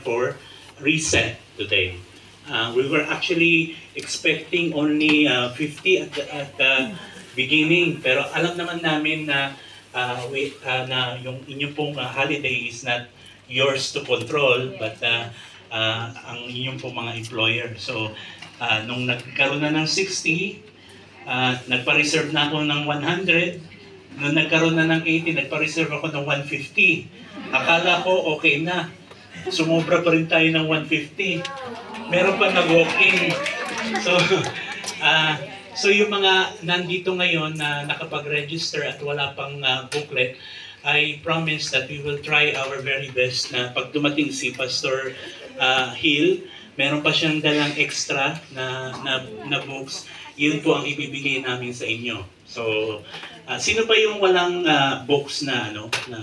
for reset today. We were actually expecting only 50 at the beginning, pero alam naman namin na na yung inyong pong holiday is not yours to control, but ang inyong pong mga employer. So nung nagkaroon na ng 60, nagpa-reserve na ako ng 100. Nung nagkaroon na ng 80, nagpa-reserve ako ng 150. Akala ko okay na. Sumobra pa rin tayo ng 150. Meron pa nag-walk-in. So, so yung mga nandito ngayon na nakapag-register at wala pang booklet, I promise that we will try our very best na pag dumating si Pastor Hill, meron pa siyang dalang extra na books. Yun po ang ibibigay namin sa inyo. So, sino pa yung walang books na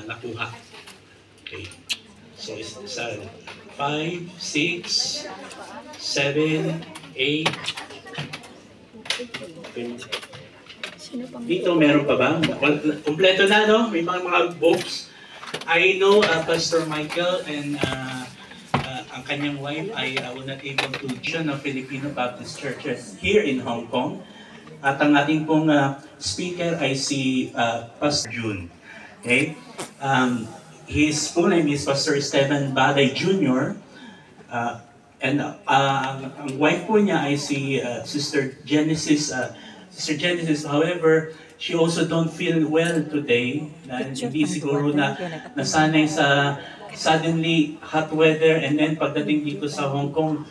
nakuha? Okay. So, it's 5, 6, 7, 8. Dito, meron pa ba? Kompleto na, no? May mga books. I know Pastor Michael and ang kanyang wife ay were not able to join the Filipino Baptist churches here in Hong Kong. At ang ating pong speaker ay si Pastor June. Okay? His full name is Pastor Esteban Baday Jr. And ang wife po niya ay si Sister Genesis. Sister Genesis, however, she also don't feel well today. Hindi siguro na nasanay sa suddenly hot weather, and then pagdating dito sa Hong Kong,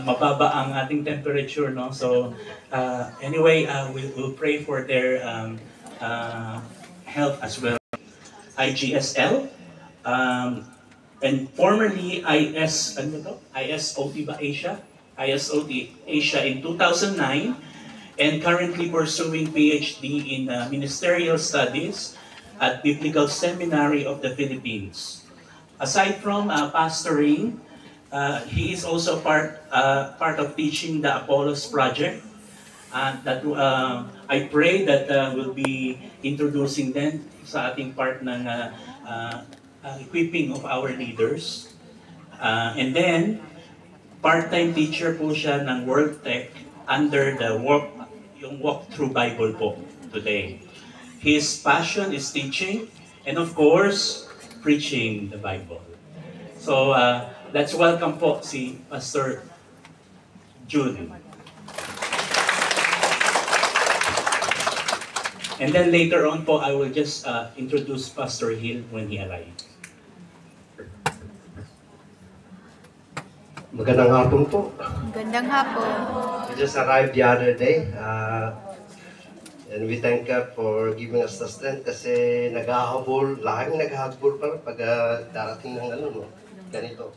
mababa ang ating temperature, no? So anyway, we'll pray for their health as well. IGSL, and formerly ISOT ba Asia? ISOT Asia in 2009, and currently pursuing PhD in Ministerial Studies at Biblical Seminary of the Philippines. Aside from pastoring, he is also part of teaching the Apollos Project. That I pray that we'll be introducing them sa ating part ng equipping of our leaders. And then, part-time teacher po siya ng World Tech under the Walk Through Bible po today. His passion is teaching and of course, preaching the Bible. So, let's welcome po si Pastor June. And then later on po, I will just introduce Pastor Hill when he arrives. Magandang hapon po. Magandang hapon. We just arrived the other day. And we thank God for giving us the strength kasi naghahabol, laging naghahabol pa pag darating ng ganito.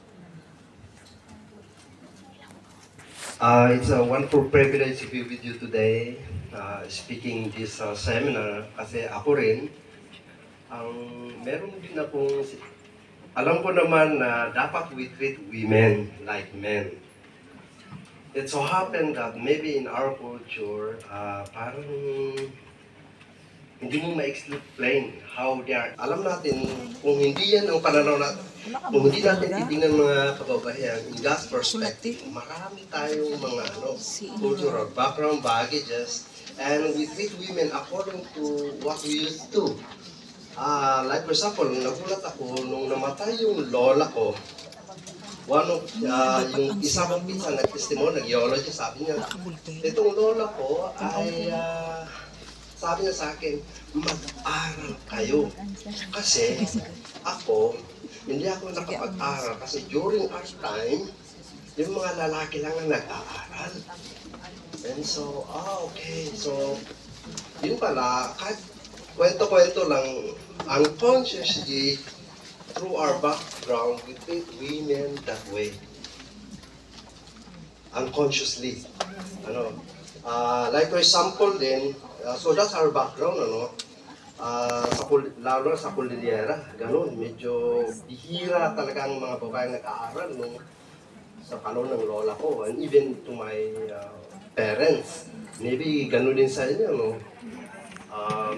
It's a wonderful privilege to be with you today. Speaking this seminar kasi ako rin meron din akong alam ko naman na dapat we treat women like men. It so happened that maybe in our culture parang hindi mo ma-explain how they are. Alam natin kung hindi yan ang pananaw natin, kung hindi natin titingnan mga kababayan in God's perspective, marami tayong mga cultural background, baggages, and we treat women according to what we used to. Like for example, nagulat ako nung namatay yung lola ko. One of yung isa kong pinsan nag-testimony, nag-geology, sabi niya, itong lola ko ay sabi niya sa akin, mag-aral kayo. Kasi ako, hindi ako nakapag-aral kasi during our time, yung mga lalaki lang ang nag-aaral. And so, okay. So, yun pala, kahit kwento-kwento lang, unconsciously, through our background, we treat women that way. Unconsciously. Like for example din, so that's our background, lalo sa Cordillera, ganun, medyo bihira talaga ang mga babaeng nag-aaral nung sa panahon ng lola ko, and even to my parents. Maybe ganun din sa inyo,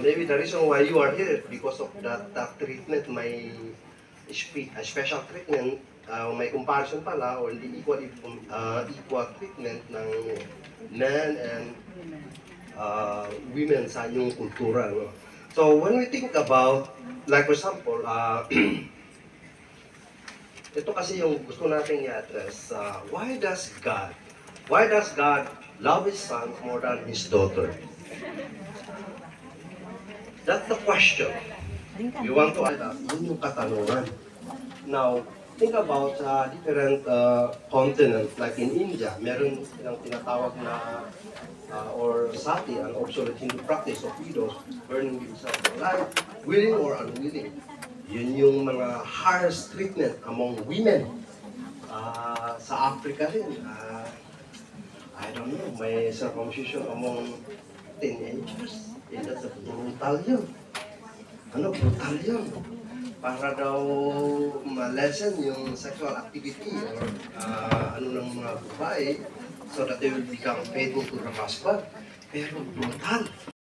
maybe the reason why you are here because of that treatment, may special treatment may comparison pala or hindi equal treatment ng men and women sa inyong kultura. No? So when we think about, like for example, ito kasi yung gusto nating i-address, why does God love His Son more than His daughter? That's the question. We want to add up. Yun yung katanungan. Now, think about different continents, like in India, meron silang tinatawag na or sati, an obsolete Hindu practice of widows burning themselves alive, willing or unwilling. Yun yung mga harsh treatment among women. Sa Africa rin, I don't know, may circumcision among teenagers. That's brutal yun. Brutal yun. Para daw ma-lessen yung sexual activity or ng mga babae so that they will become faithful to the husband. Pero brutal.